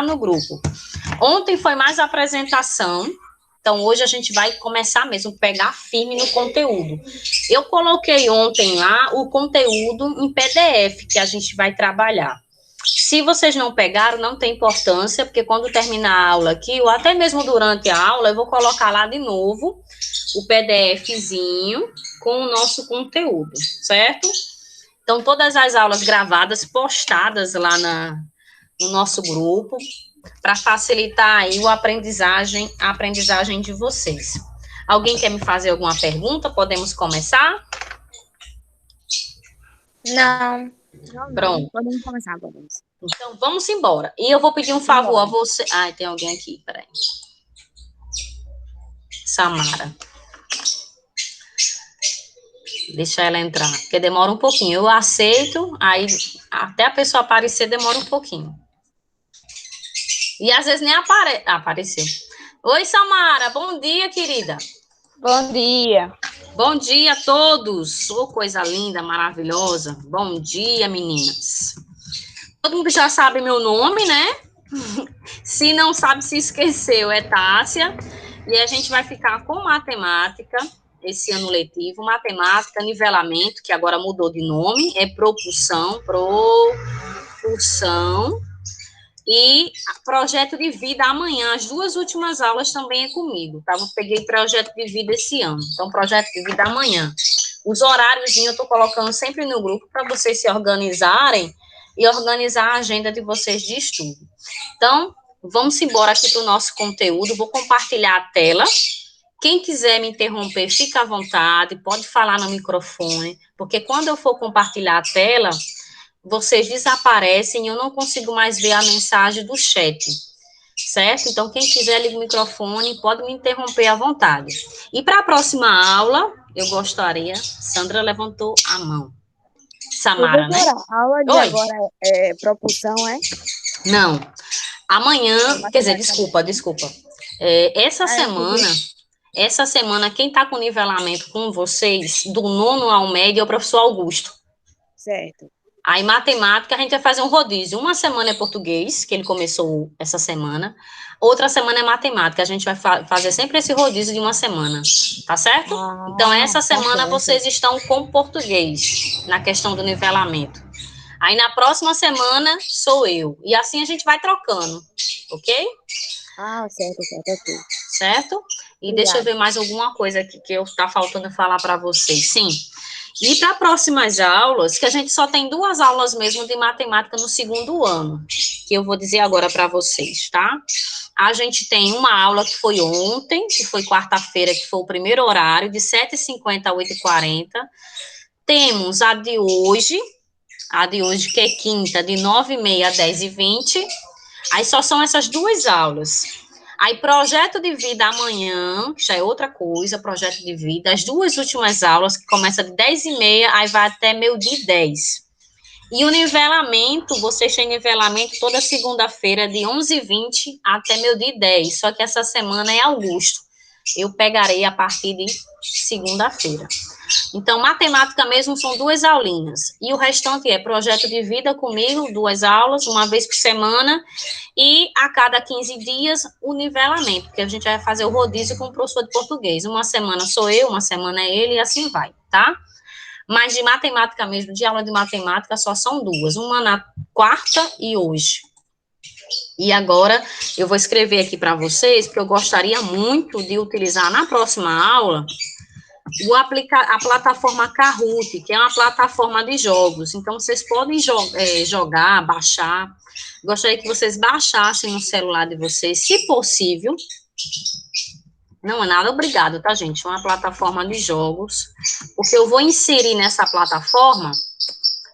no grupo. Ontem foi mais apresentação, então hoje a gente vai começar mesmo, pegar firme no conteúdo. Eu coloquei ontem lá o conteúdo em PDF que a gente vai trabalhar. Se vocês não pegaram, não tem importância, porque quando terminar a aula aqui, ou até mesmo durante a aula, eu vou colocar lá de novo o PDFzinho com o nosso conteúdo, certo? Então, todas as aulas gravadas, postadas lá no nosso grupo, para facilitar aí a aprendizagem de vocês. Alguém quer me fazer alguma pergunta? Podemos começar? Não. Pronto. Podemos começar, podemos. Então, vamos embora. E eu vou pedir um favor a você. Ai, tem alguém aqui, peraí. Samara. Deixa ela entrar, porque demora um pouquinho. Eu aceito, aí até a pessoa aparecer demora um pouquinho. E às vezes nem apareceu. Oi, Samara, bom dia, querida. Bom dia. Bom dia a todos. Ô, coisa linda, maravilhosa. Bom dia, meninas. Todo mundo já sabe meu nome, né? Se não sabe, se esqueceu, é Tássia. E a gente vai ficar com matemática, esse ano letivo, matemática, nivelamento, que agora mudou de nome, é propulsão, e projeto de vida amanhã, as duas últimas aulas também é comigo, tá? Eu peguei projeto de vida esse ano, então projeto de vida amanhã. Os horários eu tô colocando sempre no grupo para vocês se organizarem e organizar a agenda de vocês de estudo. Então, vamos embora aqui para o nosso conteúdo, vou compartilhar a tela. Quem quiser me interromper, fica à vontade, pode falar no microfone, porque quando eu for compartilhar a tela, vocês desaparecem e eu não consigo mais ver a mensagem do chat, certo? Então, quem quiser liga o microfone, pode me interromper à vontade. E para a próxima aula, eu gostaria... Sandra levantou a mão. Samara, né? A aula de agora é propulsão, é? Não. Amanhã, quer dizer, desculpa. Essa semana, quem está com nivelamento com vocês, do nono ao médio, é o professor Augusto. Certo. Aí, matemática, a gente vai fazer um rodízio. Uma semana é português, que ele começou essa semana. Outra semana é matemática. A gente vai fazer sempre esse rodízio de uma semana. Tá certo? Então, essa semana vocês estão com português, na questão do nivelamento. Aí, na próxima semana, sou eu. E assim a gente vai trocando. Ok? Certo, ok. Certo? E deixa eu ver mais alguma coisa aqui que tá faltando falar para vocês. Sim. E para próximas aulas, que a gente só tem 2 aulas mesmo de matemática no segundo ano, que eu vou dizer agora para vocês, tá? A gente tem uma aula que foi ontem, que foi quarta-feira, que foi o primeiro horário, de 7h50 a 8h40. Temos a de hoje, que é quinta, de 9h30 a 10h20. Aí só são essas 2 aulas. Aí, projeto de vida amanhã, já é outra coisa, projeto de vida. As 2 últimas aulas, que começa de 10h30, aí vai até meio-dia e 10. E o nivelamento, vocês têm nivelamento toda segunda-feira, de 11h20 até meio-dia e 10. Só que essa semana é Augusto. Eu pegarei a partir de segunda-feira. Então, matemática mesmo são 2 aulinhas. E o restante é projeto de vida comigo, 2 aulas, uma vez por semana. E a cada 15 dias, o nivelamento, porque a gente vai fazer o rodízio com o professor de português. Uma semana sou eu, uma semana é ele, e assim vai, tá? Mas de matemática mesmo, de aula de matemática, só são 2. Uma na quarta e hoje. E agora, eu vou escrever aqui para vocês, porque eu gostaria muito de utilizar na próxima aula a plataforma Kahoot, que é uma plataforma de jogos. Então, vocês podem jogar, baixar. Gostaria que vocês baixassem no celular de vocês, se possível. Não é nada obrigado, tá, gente? É uma plataforma de jogos, porque eu vou inserir nessa plataforma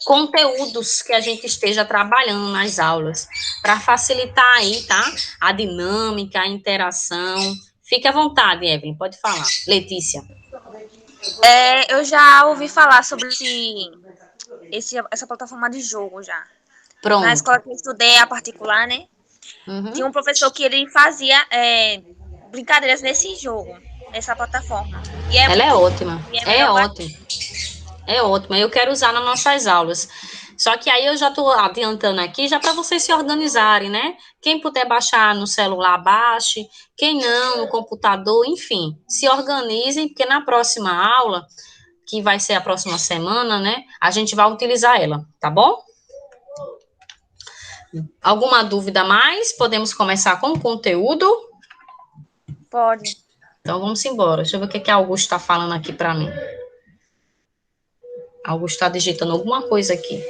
conteúdos que a gente esteja trabalhando nas aulas, para facilitar aí, tá? A dinâmica, a interação. Fique à vontade, Evelyn, pode falar. Letícia. Eu já ouvi falar sobre essa plataforma de jogo já. Pronto. Na escola que eu estudei, a particular, né? Uhum. Tinha um professor que ele fazia brincadeiras nesse jogo, nessa plataforma. Ela é ótima. É ótima. Eu quero usar nas nossas aulas. Só que aí eu já estou adiantando aqui, já para vocês se organizarem, né? Quem puder baixar no celular, baixe. Quem não, no computador, enfim. Se organizem, porque na próxima aula, que vai ser a próxima semana, né? A gente vai utilizar ela, tá bom? Alguma dúvida mais? Podemos começar com o conteúdo? Pode. Então vamos embora. Deixa eu ver o que a Augusto está falando aqui para mim. Augusto está digitando alguma coisa aqui.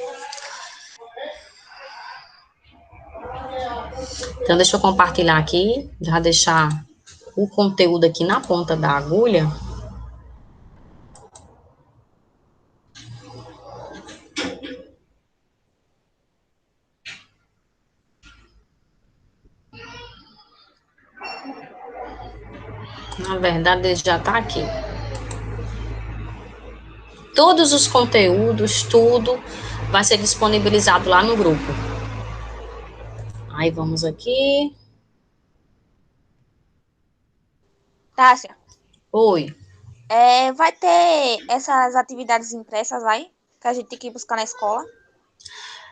Então, deixa eu compartilhar aqui, já deixar o conteúdo aqui na ponta da agulha. Na verdade, ele já está aqui. Todos os conteúdos, tudo, vai ser disponibilizado lá no grupo. Aí, vamos aqui. Tássia, Oi. vai ter essas atividades impressas aí, que a gente tem que ir buscar na escola?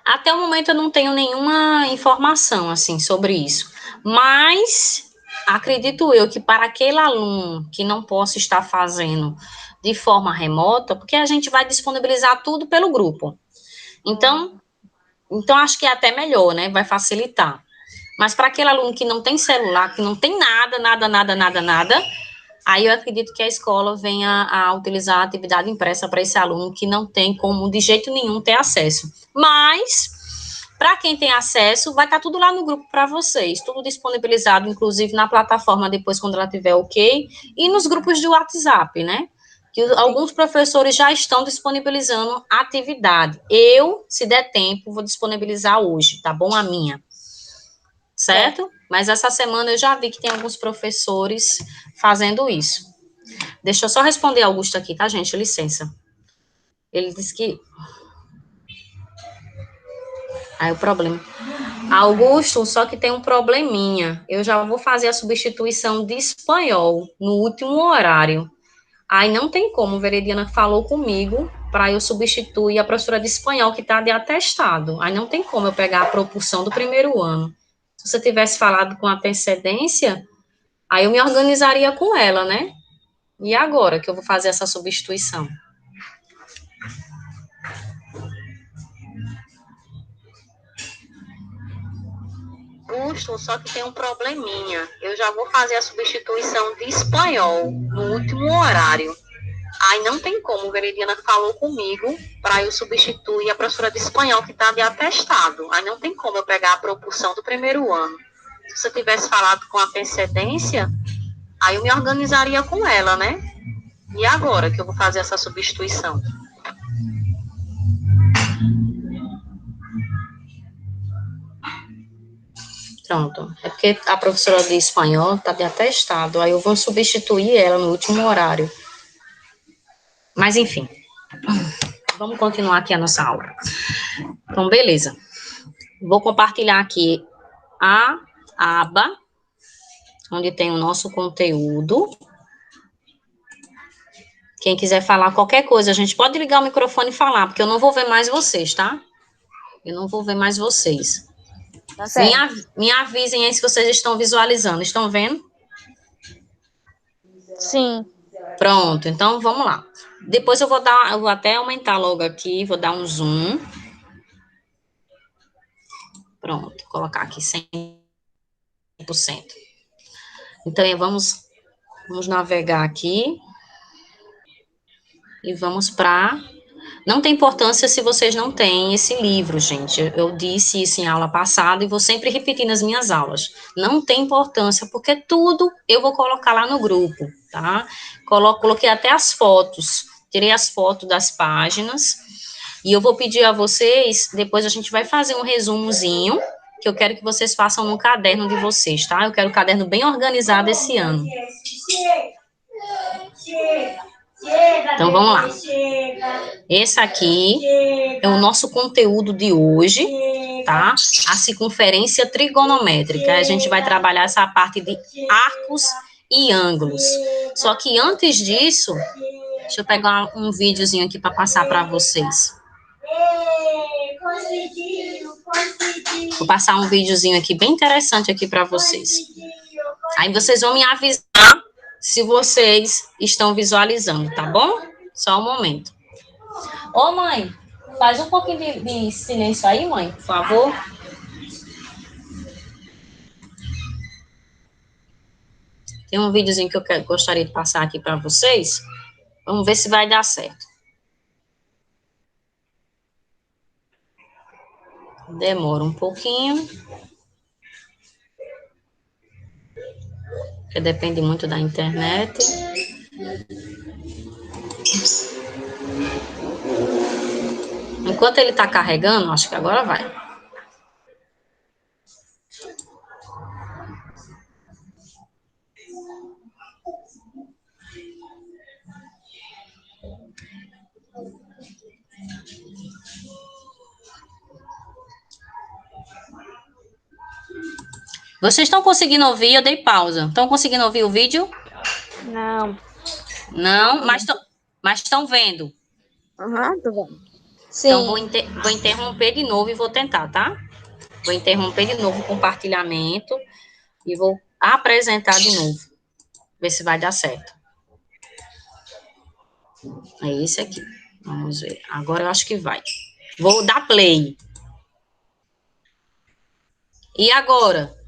Até o momento eu não tenho nenhuma informação, assim, sobre isso. Mas acredito eu que para aquele aluno que não possa estar fazendo de forma remota, porque a gente vai disponibilizar tudo pelo grupo. Então acho que é até melhor, né? Vai facilitar. Mas para aquele aluno que não tem celular, que não tem nada, aí eu acredito que a escola venha a utilizar a atividade impressa para esse aluno que não tem como de jeito nenhum ter acesso. Mas para quem tem acesso, vai estar tudo lá no grupo para vocês, tudo disponibilizado, inclusive na plataforma depois quando ela tiver ok, e nos grupos de WhatsApp, né? Que alguns professores já estão disponibilizando a atividade. Eu, se der tempo, vou disponibilizar hoje, tá bom? A minha. Certo? Mas essa semana eu já vi que tem alguns professores fazendo isso. Deixa eu só responder Augusto aqui, tá, gente? Licença. Ele disse que... Aí o problema. Augusto, só que tem um probleminha. Eu já vou fazer a substituição de espanhol no último horário. Aí não tem como, a Verediana falou comigo para eu substituir a professora de espanhol que está de atestado. Aí não tem como eu pegar a propulsão do primeiro ano. Se você tivesse falado com antecedência, aí eu me organizaria com ela, né? E agora que eu vou fazer essa substituição? Augusto, só que tem um probleminha. Eu já vou fazer a substituição de espanhol no último horário. Aí não tem como, a Veridiana falou comigo para eu substituir a professora de espanhol que está de atestado. Aí não tem como eu pegar a propulsão do primeiro ano. Se você tivesse falado com antecedência, aí eu me organizaria com ela, né? E agora que eu vou fazer essa substituição? Pronto. É porque a professora de espanhol está de atestado. Aí eu vou substituir ela no último horário. Mas, enfim. Vamos continuar aqui a nossa aula. Então, beleza. Vou compartilhar aqui a aba, onde tem o nosso conteúdo. Quem quiser falar qualquer coisa, a gente pode ligar o microfone e falar, porque eu não vou ver mais vocês, tá? Eu não vou ver mais vocês. Tá certo. Me avisem aí se vocês estão visualizando. Estão vendo? Sim. Pronto, então vamos lá. Depois eu vou até aumentar logo aqui, vou dar um zoom. Pronto, colocar aqui 100%. Então, vamos navegar aqui. E vamos para... Não tem importância se vocês não têm esse livro, gente. Eu disse isso em aula passada e vou sempre repetir nas minhas aulas. Não tem importância, porque tudo eu vou colocar lá no grupo, tá? Coloquei até as fotos. Tirei as fotos das páginas. E eu vou pedir a vocês, depois a gente vai fazer um resumozinho, que eu quero que vocês façam no caderno de vocês, tá? Eu quero um caderno bem organizado esse ano. Então, vamos lá. Esse aqui é o nosso conteúdo de hoje, tá? A circunferência trigonométrica. A gente vai trabalhar essa parte de arcos e ângulos. Só que antes disso, deixa eu pegar um videozinho aqui para passar para vocês. Vou passar um videozinho aqui bem interessante aqui para vocês. Aí vocês vão me avisar se vocês estão visualizando, tá bom? Só um momento. Ô, mãe, faz um pouquinho de silêncio aí, mãe, por favor. Tem um videozinho que eu gostaria de passar aqui para vocês. Vamos ver se vai dar certo. Demora um pouquinho. Porque depende muito da internet. Enquanto ele está carregando, acho que agora vai. Vocês estão conseguindo ouvir? Eu dei pausa. Estão conseguindo ouvir o vídeo? Não. Não, mas estão vendo. Aham, tô vendo. Sim. Então, vou interromper de novo e vou tentar, tá? Vou interromper de novo o compartilhamento e vou apresentar de novo. Ver se vai dar certo. É esse aqui. Vamos ver. Agora eu acho que vai. Vou dar play. E agora?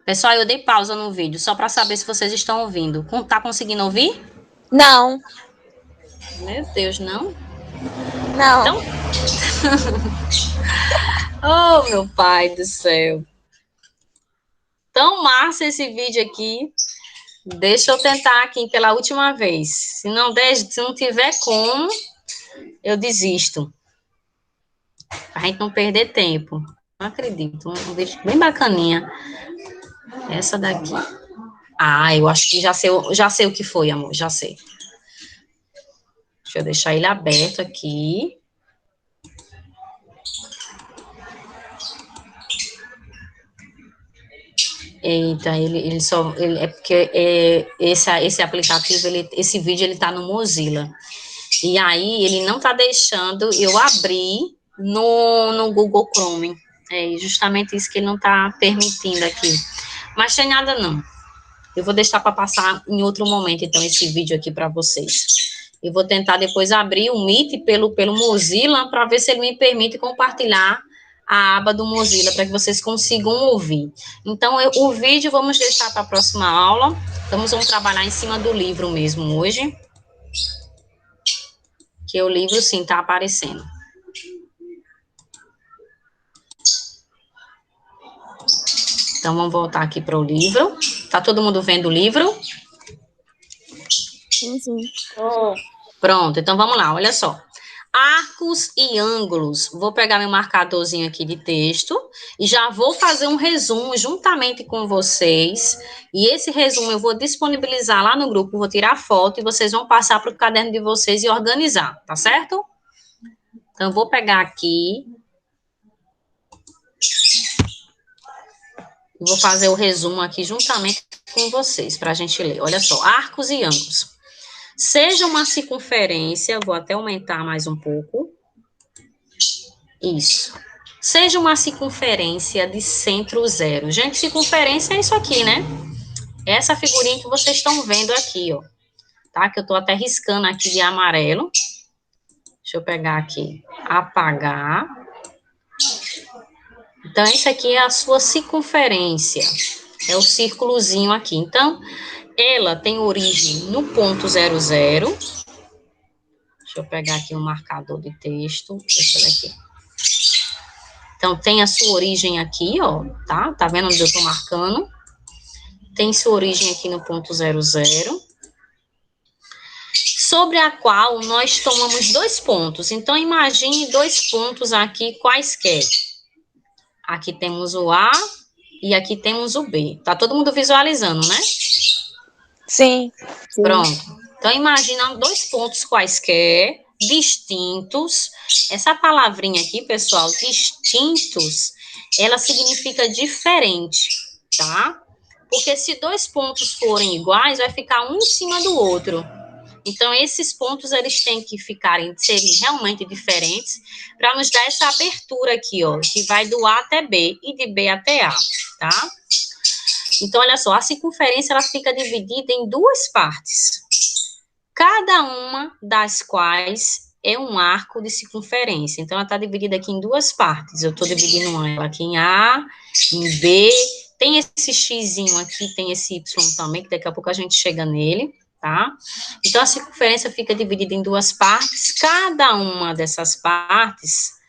Pessoal, eu dei pausa no vídeo, só para saber se vocês estão ouvindo. Tá conseguindo ouvir? Não. Meu Deus, não? Não. Então... Oh, meu pai do céu. Tão massa esse vídeo aqui. Deixa eu tentar aqui pela última vez. Se não tiver como, eu desisto. Pra gente não perder tempo. Não acredito. Um vídeo bem bacaninha. Essa daqui. Ah, eu acho que já sei o que foi, amor. Já sei. Deixa eu deixar ele aberto aqui. Eita, é porque esse aplicativo, esse vídeo, ele tá no Mozilla. E aí, ele não tá deixando eu abrir no Google Chrome. É justamente isso que ele não tá permitindo aqui. Mas tem nada, não. Eu vou deixar para passar em outro momento, então, esse vídeo aqui para vocês. Eu vou tentar depois abrir o Meet pelo Mozilla para ver se ele me permite compartilhar a aba do Mozilla para que vocês consigam ouvir. Então, o vídeo vamos deixar para a próxima aula. Então, vamos trabalhar em cima do livro mesmo hoje. Que o livro, sim, está aparecendo. Então, vamos voltar aqui para o livro. Tá todo mundo vendo o livro? Sim, sim. Pronto, então vamos lá, olha só. Arcos e ângulos. Vou pegar meu marcadorzinho aqui de texto e já vou fazer um resumo juntamente com vocês. E esse resumo eu vou disponibilizar lá no grupo, vou tirar foto e vocês vão passar para o caderno de vocês e organizar, tá certo? Então, eu vou pegar aqui. Vou fazer o resumo aqui juntamente com vocês, para a gente ler. Olha só, arcos e ângulos. Seja uma circunferência, vou até aumentar mais um pouco. Isso. Seja uma circunferência de centro zero. Gente, circunferência é isso aqui, né? Essa figurinha que vocês estão vendo aqui, ó. Tá? Que eu tô até riscando aqui de amarelo. Deixa eu pegar aqui. Apagar. Então, esse aqui é a sua circunferência. É o círculozinho aqui. Então, ela tem origem no ponto 00. Deixa eu pegar aqui um marcador de texto. Esse daqui. Então, tem a sua origem aqui, ó, tá? Tá vendo onde eu tô marcando? Tem sua origem aqui no ponto 00. Sobre a qual nós tomamos 2 pontos. Então, imagine 2 pontos aqui quaisquer. Aqui temos o A e aqui temos o B. Tá todo mundo visualizando, né? Sim. Pronto. Então, imagina 2 pontos quaisquer, distintos. Essa palavrinha aqui, pessoal, distintos, ela significa diferente, tá? Porque se dois pontos forem iguais, vai ficar um em cima do outro. Então, esses pontos, eles têm que serem realmente diferentes para nos dar essa abertura aqui, ó, que vai do A até B e de B até A, tá? Então, olha só, a circunferência, ela fica dividida em duas partes, cada uma das quais é um arco de circunferência. Então, ela está dividida aqui em duas partes. Eu estou dividindo ela aqui em A, em B, tem esse xzinho aqui, tem esse Y também, que daqui a pouco a gente chega nele, tá? Então, a circunferência fica dividida em duas partes, cada uma dessas partes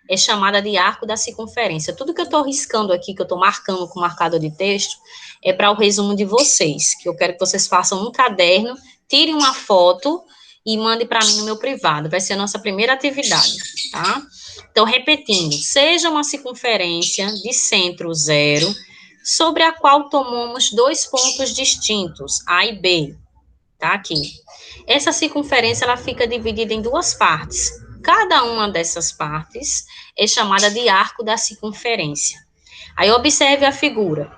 é chamada de arco da circunferência. Tudo que eu estou riscando aqui, que eu estou marcando com marcador de texto, é para o resumo de vocês, que eu quero que vocês façam no caderno, tirem uma foto e mande para mim no meu privado. Vai ser a nossa primeira atividade, tá? Então, repetindo, seja uma circunferência de centro zero, sobre a qual tomamos dois pontos distintos, A e B, tá? Aqui. Essa circunferência, ela fica dividida em duas partes. Cada uma dessas partes é chamada de arco da circunferência. Aí, observe a figura,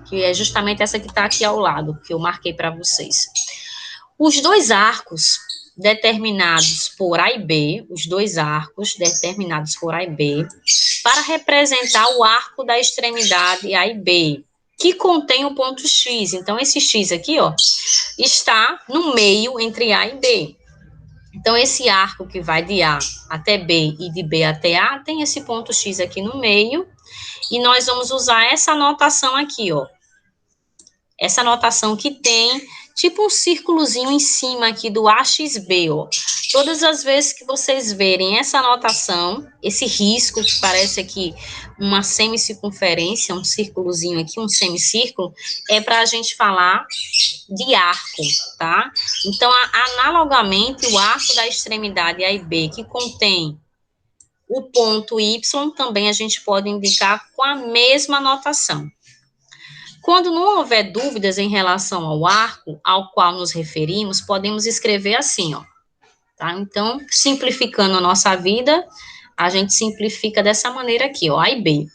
que é justamente essa que está aqui ao lado, que eu marquei para vocês. Os dois arcos determinados por A e B, os dois arcos determinados por A e B, para representar o arco da extremidade A e B, que contém o ponto X. Então, esse X aqui, ó, está no meio entre A e B. Então, esse arco que vai de A até B e de B até A, tem esse ponto X aqui no meio, e nós vamos usar essa notação aqui, ó. Essa notação que tem tipo um círculozinho em cima aqui do AXB, ó. Todas as vezes que vocês verem essa notação, esse risco que parece aqui uma semicircunferência, um círculozinho aqui, um semicírculo, é para a gente falar de arco, tá? Então, analogamente, o arco da extremidade A e B, que contém o ponto Y, também a gente pode indicar com a mesma notação. Quando não houver dúvidas em relação ao arco ao qual nos referimos, podemos escrever assim, ó, tá? Então, simplificando a nossa vida, a gente simplifica dessa maneira aqui, ó, A e B.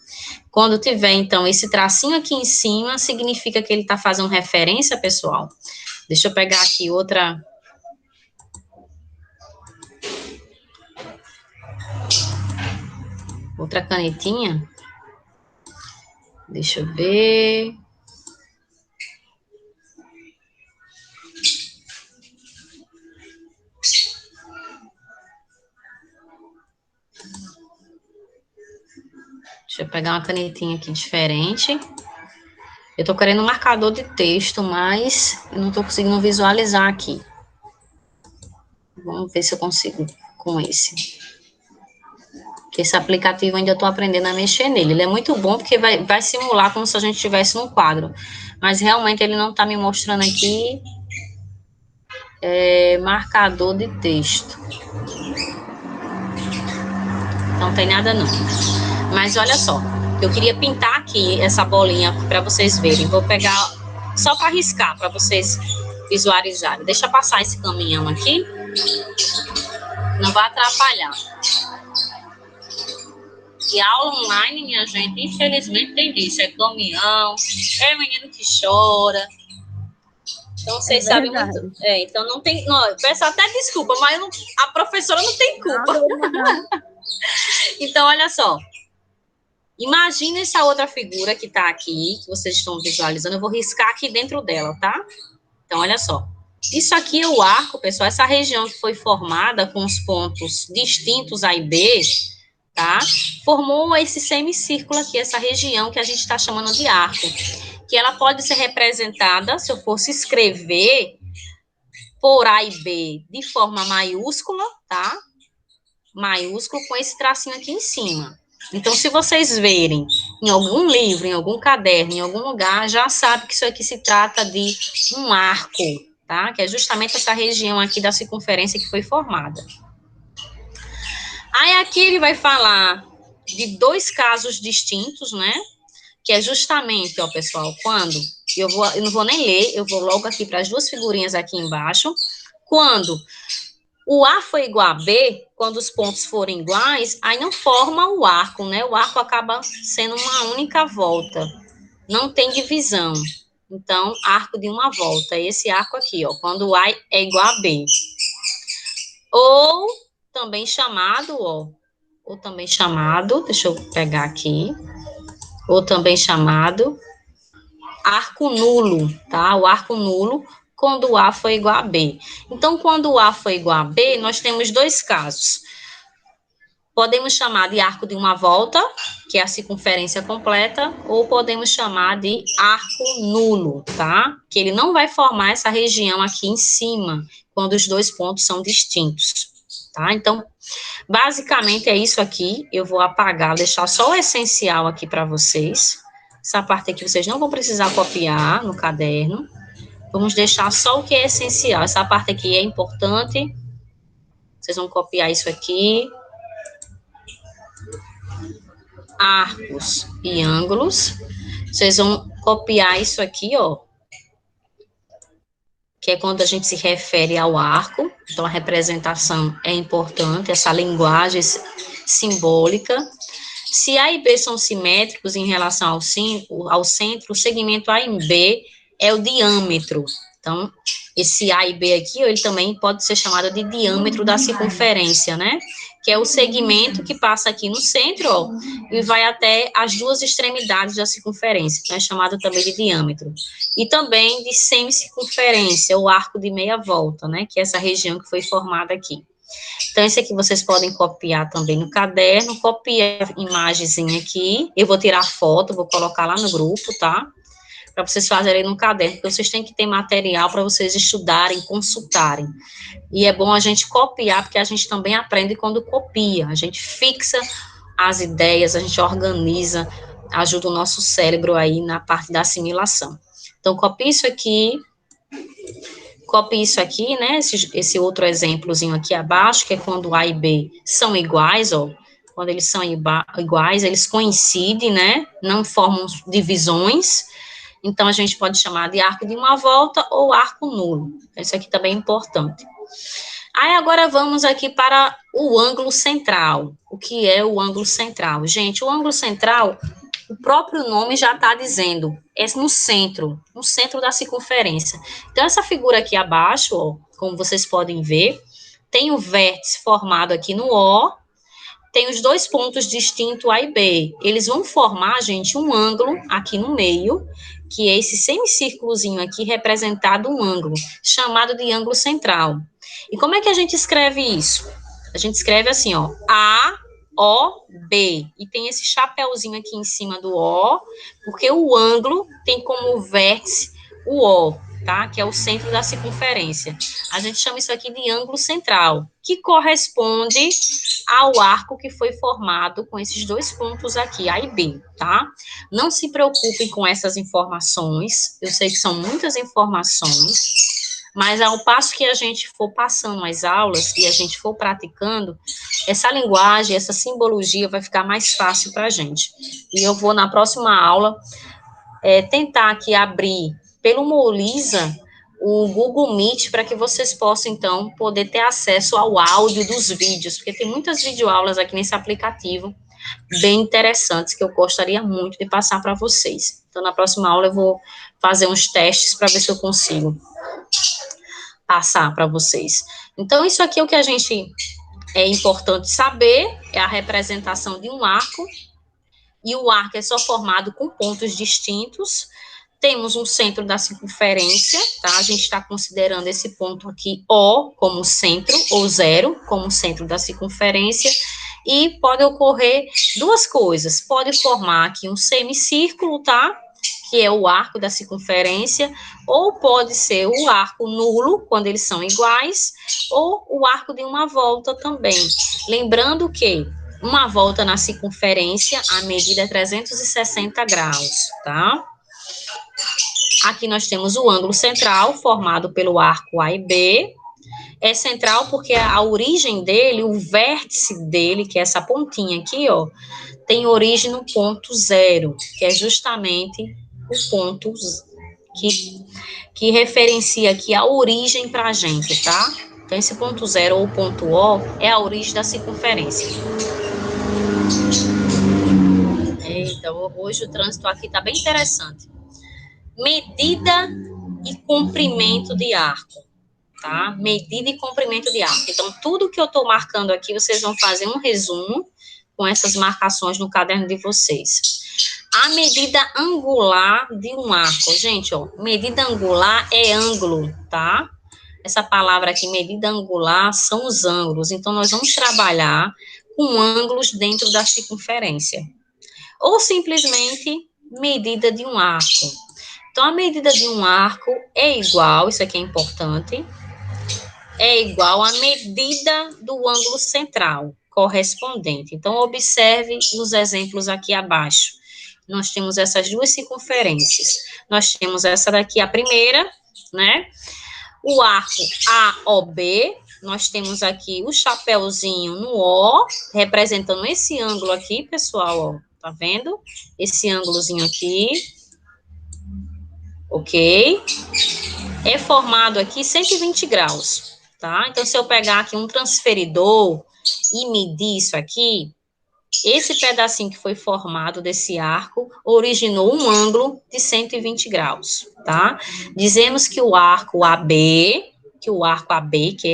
Quando tiver, então, esse tracinho aqui em cima, significa que ele está fazendo referência, pessoal. Deixa eu pegar aqui outra canetinha. Deixa eu ver. Deixa eu pegar uma canetinha aqui diferente. Eu tô querendo um marcador de texto, mas eu não tô conseguindo visualizar aqui. Vamos ver se eu consigo com esse. Esse aplicativo ainda eu tô aprendendo a mexer nele. Ele é muito bom porque vai simular como se a gente estivesse num quadro. Mas realmente ele não tá me mostrando aqui marcador de texto. Não tem nada não. Mas olha só, eu queria pintar aqui essa bolinha para vocês verem. Vou pegar só para riscar, para vocês visualizarem. Deixa eu passar esse caminhão aqui. Não vai atrapalhar. E aula online, minha gente, infelizmente tem disso. É caminhão, é menino que chora. Então, vocês sabem muito. Então, não tem... Não, peço até desculpa, mas a professora não tem culpa. Não. Então, olha só. Imagina essa outra figura que está aqui, que vocês estão visualizando. Eu vou riscar aqui dentro dela, tá? Então, olha só. Isso aqui é o arco, pessoal. Essa região que foi formada com os pontos distintos A e B, tá? Formou esse semicírculo aqui, essa região que a gente está chamando de arco. Que ela pode ser representada, se eu fosse escrever, por A e B de forma maiúscula, tá? Maiúsculo com esse tracinho aqui em cima. Então, se vocês verem em algum livro, em algum caderno, em algum lugar, já sabe que isso aqui se trata de um arco, tá? Que é justamente essa região aqui da circunferência que foi formada. Aí, aqui ele vai falar de dois casos distintos, né? Que é justamente, ó, pessoal, quando... Eu não vou nem ler, eu vou logo aqui para as duas figurinhas aqui embaixo. Quando O A foi igual a B, quando os pontos forem iguais, aí não forma o arco, né? O arco acaba sendo uma única volta. Não tem divisão. Então, arco de uma volta. Esse arco aqui, ó, quando o A é igual a B. Ou também chamado, ó, ou também chamado, deixa eu pegar aqui, ou também chamado arco nulo, tá? O arco nulo, quando o A foi igual a B. Então, quando o A foi igual a B, nós temos dois casos. Podemos chamar de arco de uma volta, que é a circunferência completa, ou podemos chamar de arco nulo, tá? Que ele não vai formar essa região aqui em cima, quando os dois pontos são distintos, tá? Então, basicamente é isso aqui. Eu vou apagar, deixar só o essencial aqui para vocês. Essa parte aqui vocês não vão precisar copiar no caderno. Vamos deixar só o que é essencial. Essa parte aqui é importante. Vocês vão copiar isso aqui. Arcos e ângulos. Vocês vão copiar isso aqui, ó. Que é quando a gente se refere ao arco. Então, a representação é importante, essa linguagem simbólica. Se A e B são simétricos em relação ao centro, o segmento A e B é o diâmetro. Então, esse A e B aqui, ele também pode ser chamado de diâmetro da circunferência, né? Que é o segmento que passa aqui no centro, ó, e vai até as duas extremidades da circunferência. Então, é chamado também de diâmetro. E também de semicircunferência, o arco de meia volta, né? Que é essa região que foi formada aqui. Então, esse aqui vocês podem copiar também no caderno, copia a imagenzinha aqui, eu vou tirar foto, vou colocar lá no grupo, tá? Para vocês fazerem no caderno, porque vocês têm que ter material para vocês estudarem, consultarem. E é bom a gente copiar, porque a gente também aprende quando copia, a gente fixa as ideias, a gente organiza, ajuda o nosso cérebro aí na parte da assimilação. Então, copie isso aqui, né, esse outro exemplozinho aqui abaixo, que é quando A e B são iguais, ó, quando eles são iguais, eles coincidem, né, não formam divisões, então a gente pode chamar de arco de uma volta ou arco nulo, isso aqui também é importante. Aí agora vamos aqui para o ângulo central. O que é o ângulo central? Gente, o ângulo central, o próprio nome já está dizendo, é no centro da circunferência. Então, essa figura aqui abaixo, ó, como vocês podem ver, tem o vértice formado aqui no O, tem os dois pontos distintos A e B. Eles vão formar, gente, um ângulo aqui no meio, que é esse semicírculozinho aqui representado um ângulo, chamado de ângulo central. E como é que a gente escreve isso? A gente escreve assim, ó, A, O, B. E tem esse chapéuzinho aqui em cima do O, porque o ângulo tem como vértice o O, tá? Que é o centro da circunferência. A gente chama isso aqui de ângulo central, que corresponde ao arco que foi formado com esses dois pontos aqui, A e B, tá? Não se preocupem com essas informações, eu sei que são muitas informações, mas ao passo que a gente for passando as aulas e a gente for praticando, essa linguagem, essa simbologia vai ficar mais fácil para a gente. E eu vou, na próxima aula, tentar aqui abrir pelo Moulisa o Google Meet para que vocês possam, então, poder ter acesso ao áudio dos vídeos, porque tem muitas videoaulas aqui nesse aplicativo bem interessantes que eu gostaria muito de passar para vocês. Então, na próxima aula eu vou fazer uns testes para ver se eu consigo passar para vocês. Então, isso aqui é o que a gente é importante saber, é a representação de um arco, e o arco é só formado com pontos distintos. Temos um centro da circunferência, tá? A gente está considerando esse ponto aqui, O, como centro, ou zero, como centro da circunferência, e pode ocorrer duas coisas. Pode formar aqui um semicírculo, tá? Que é o arco da circunferência, ou pode ser o arco nulo, quando eles são iguais, ou o arco de uma volta também. Lembrando que uma volta na circunferência, a medida é 360 graus, tá? Aqui nós temos o ângulo central, formado pelo arco A e B. É central porque a origem dele, o vértice dele, que é essa pontinha aqui, ó, tem origem no ponto zero, que é justamente o ponto que referencia aqui a origem para a gente, tá? Então, esse ponto zero ou ponto O é a origem da circunferência. Então, hoje o trânsito aqui está bem interessante. Medida e comprimento de arco, tá? Medida e comprimento de arco. Então, tudo que eu estou marcando aqui, vocês vão fazer um resumo com essas marcações no caderno de vocês. A medida angular de um arco. Gente, ó, medida angular é ângulo, tá? Essa palavra aqui, medida angular, são os ângulos. Então, nós vamos trabalhar com ângulos dentro da circunferência. Ou simplesmente medida de um arco. Então, a medida de um arco é igual, isso aqui é importante, é igual à medida do ângulo central correspondente. Então, observe os exemplos aqui abaixo. Nós temos essas duas circunferências. Nós temos essa daqui, a primeira, né? O arco AOB, nós temos aqui o chapéuzinho no O, representando esse ângulo aqui, pessoal, ó, tá vendo? Esse ângulozinho aqui, ok? É formado aqui 120 graus, tá? Então, se eu pegar aqui um transferidor e medir isso aqui, esse pedacinho que foi formado desse arco originou um ângulo de 120 graus, tá? Dizemos que o arco AB, que é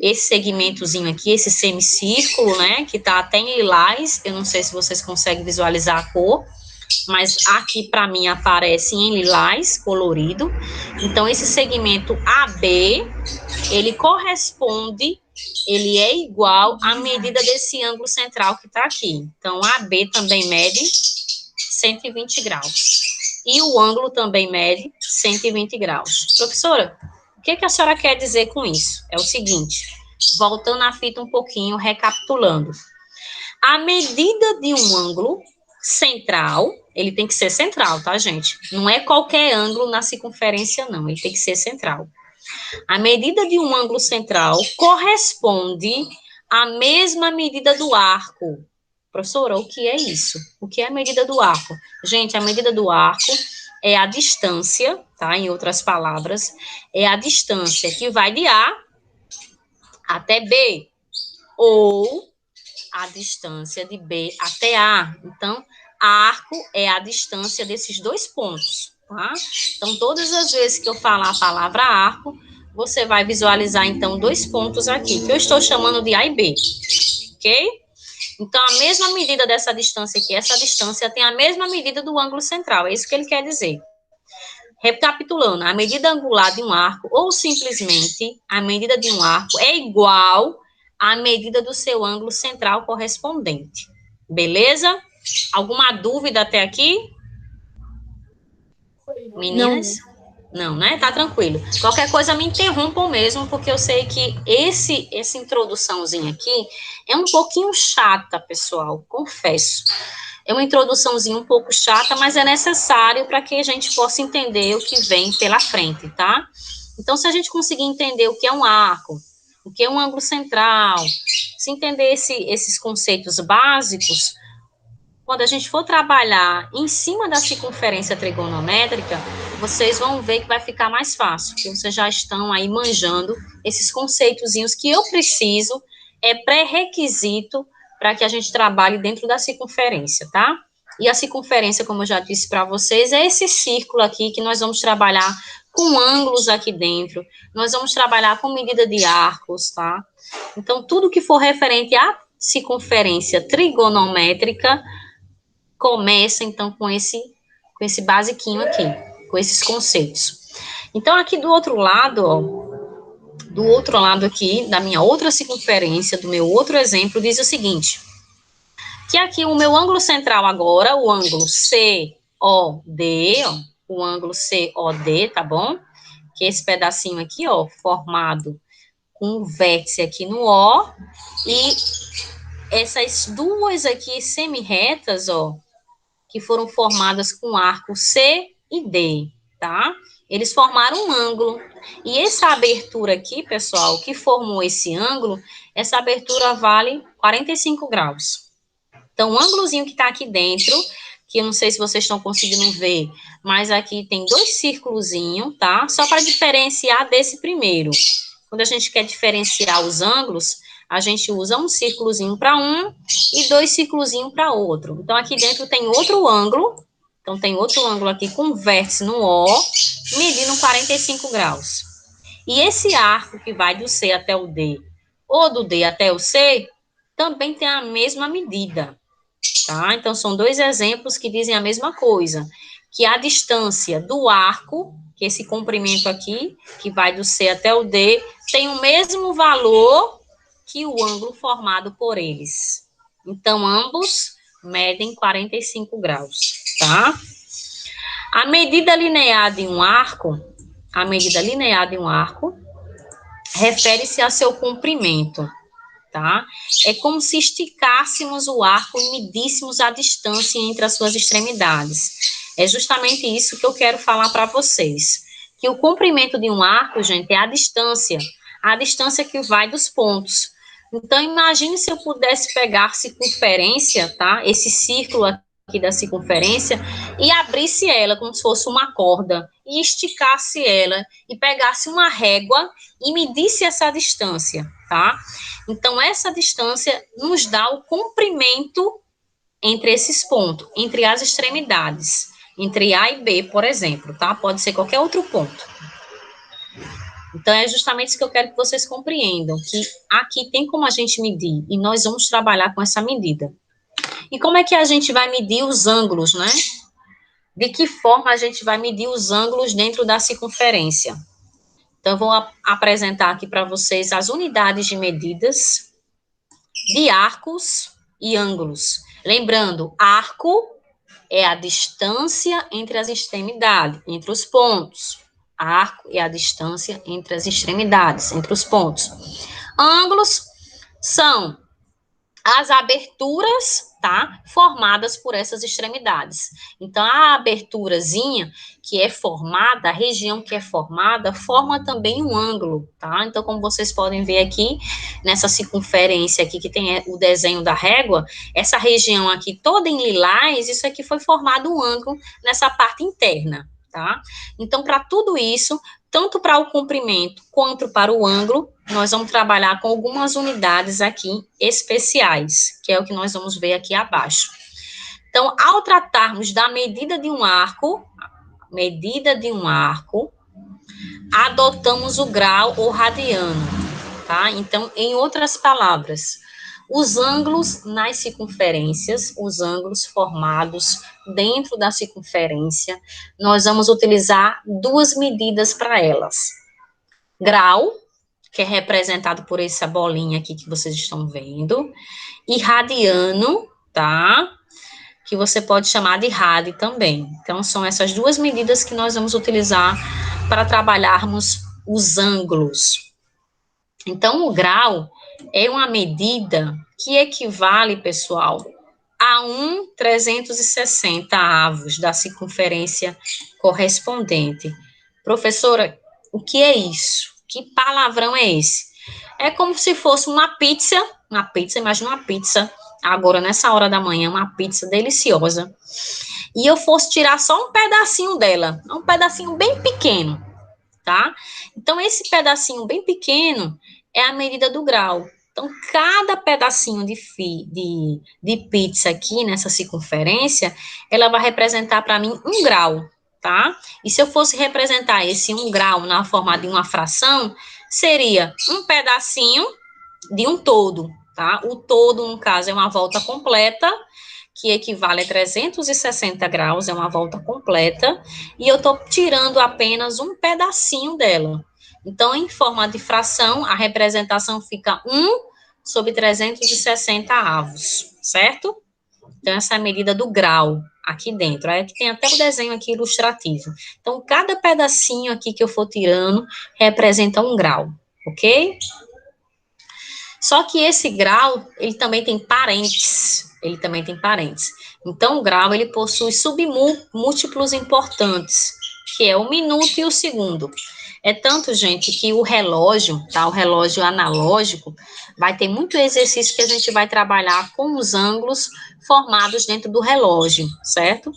esse segmentozinho aqui, esse semicírculo, né, que tá até em lilás, eu não sei se vocês conseguem visualizar a cor, mas aqui para mim aparece em lilás, colorido. Então, esse segmento AB, ele corresponde, ele é igual à medida desse ângulo central que está aqui. Então, AB também mede 120 graus. E o ângulo também mede 120 graus. Professora, o que a senhora quer dizer com isso? É o seguinte, voltando a fita um pouquinho, recapitulando. A medida de um ângulo central, ele tem que ser central, tá, gente? Não é qualquer ângulo na circunferência, não. Ele tem que ser central. A medida de um ângulo central corresponde à mesma medida do arco. Professora, o que é isso? O que é a medida do arco? Gente, a medida do arco é a distância, tá? Em outras palavras, é a distância que vai de A até B, ou a distância de B até A. Então, arco é a distância desses dois pontos, tá? Então, todas as vezes que eu falar a palavra arco, você vai visualizar, então, dois pontos aqui, que eu estou chamando de A e B, ok? Então, a mesma medida dessa distância aqui, essa distância tem a mesma medida do ângulo central, é isso que ele quer dizer. Recapitulando, a medida angular de um arco, ou simplesmente a medida de um arco, é igual à medida do seu ângulo central correspondente. Beleza? Alguma dúvida até aqui? Meninas? Não, né? Tá tranquilo. Qualquer coisa me interrompam mesmo, porque eu sei que essa introduçãozinha aqui é um pouquinho chata, pessoal, confesso. É uma introduçãozinha um pouco chata, mas é necessário para que a gente possa entender o que vem pela frente, tá? Então, se a gente conseguir entender o que é um arco, o que é um ângulo central, se entender esses conceitos básicos, quando a gente for trabalhar em cima da circunferência trigonométrica, vocês vão ver que vai ficar mais fácil, porque vocês já estão aí manjando esses conceitozinhos que eu preciso, é pré-requisito para que a gente trabalhe dentro da circunferência, tá? E a circunferência, como eu já disse para vocês, é esse círculo aqui que nós vamos trabalhar com ângulos aqui dentro, nós vamos trabalhar com medida de arcos, tá? Então, tudo que for referente à circunferência trigonométrica, começa, então, com esse basiquinho aqui, com esses conceitos. Então, aqui do outro lado, ó, do outro lado aqui, da minha outra circunferência, do meu outro exemplo, diz o seguinte, que aqui o meu ângulo central agora, o ângulo COD, ó, o ângulo COD, tá bom? Que é esse pedacinho aqui, ó, formado com um vértice aqui no O, e essas duas aqui semi-retas, ó, que foram formadas com arco C e D, tá? Eles formaram um ângulo. E essa abertura aqui, pessoal, que formou esse ângulo, essa abertura vale 45 graus. Então, o ângulozinho que está aqui dentro, que eu não sei se vocês estão conseguindo ver, mas aqui tem dois círculozinhos, tá? Só para diferenciar desse primeiro. quando a gente quer diferenciar os ângulos, a gente usa um círculozinho para um e 2 círculozinhos para outro. Então, aqui dentro tem outro ângulo. Então, tem outro ângulo aqui com vértice no O, medindo 45 graus. E esse arco que vai do C até o D, ou do D até o C, também tem a mesma medida, tá? Então, são 2 exemplos que dizem a mesma coisa, que a distância do arco, que esse comprimento aqui, que vai do C até o D, tem o mesmo valor que o ângulo formado por eles. Então, ambos medem 45 graus, tá? A medida linear de um arco, refere-se a seu comprimento, tá? É como se esticássemos o arco e medíssemos a distância entre as suas extremidades. É justamente isso que eu quero falar para vocês. Que o comprimento de um arco, gente, é a distância que vai dos pontos. Então, imagine se eu pudesse pegar a circunferência, tá? Esse círculo aqui da circunferência, e abrisse ela como se fosse uma corda, e esticasse ela, e pegasse uma régua e medisse essa distância, tá? Então, essa distância nos dá o comprimento entre esses pontos, entre as extremidades, entre A e B, por exemplo, tá? Pode ser qualquer outro ponto. Então, é justamente isso que eu quero que vocês compreendam, que aqui tem como a gente medir, e nós vamos trabalhar com essa medida. E como é que a gente vai medir os ângulos, né? De que forma a gente vai medir os ângulos dentro da circunferência? Então, eu vou apresentar aqui para vocês as unidades de medidas de arcos e ângulos. Lembrando, arco é a distância entre as extremidades, entre os pontos. Arco é a distância entre as extremidades, entre os pontos. Ângulos são as aberturas, tá? Formadas por essas extremidades. Então, a aberturazinha que é formada, a região que é formada, forma também um ângulo, tá? Então, como vocês podem ver aqui, nessa circunferência aqui, que tem o desenho da régua, essa região aqui toda em lilás, isso aqui foi formado um ângulo nessa parte interna, tá? Então, para tudo isso, tanto para o comprimento quanto para o ângulo, nós vamos trabalhar com algumas unidades aqui especiais, que é o que nós vamos ver aqui abaixo. Então, ao tratarmos da medida de um arco, adotamos o grau ou radiano, tá? Então, em outras palavras, os ângulos nas circunferências, os ângulos formados dentro da circunferência, nós vamos utilizar 2 medidas para elas. Grau, que é representado por essa bolinha aqui que vocês estão vendo, e radiano, tá? Que você pode chamar de rad também. Então, são essas 2 medidas que nós vamos utilizar para trabalharmos os ângulos. Então, o grau é uma medida que equivale, pessoal, a 1/360 avos da circunferência correspondente. Professora, o que é isso? Que palavrão é esse? É como se fosse uma pizza, imagina uma pizza, agora nessa hora da manhã, uma pizza deliciosa, e eu fosse tirar só um pedacinho dela, um pedacinho bem pequeno, tá? Então, esse pedacinho bem pequeno é a medida do grau. Então, cada pedacinho de pizza aqui nessa circunferência, ela vai representar para mim 1 grau, tá? E se eu fosse representar esse 1 grau na forma de uma fração, seria um pedacinho de um todo, tá? O todo, no caso, é uma volta completa, que equivale a 360 graus, é uma volta completa, e eu estou tirando apenas um pedacinho dela. Então, em forma de fração, a representação fica 1/360 avos, certo? Então, essa é a medida do grau aqui dentro. Aí aqui tem até o desenho aqui ilustrativo. Então, cada pedacinho aqui que eu for tirando representa 1 grau, ok? Só que esse grau, ele também tem parênteses. Então, o grau, ele possui submúltiplos importantes, que é o minuto e o segundo. É tanto, gente, que o relógio, tá? O relógio analógico, vai ter muito exercício que a gente vai trabalhar com os ângulos formados dentro do relógio, certo?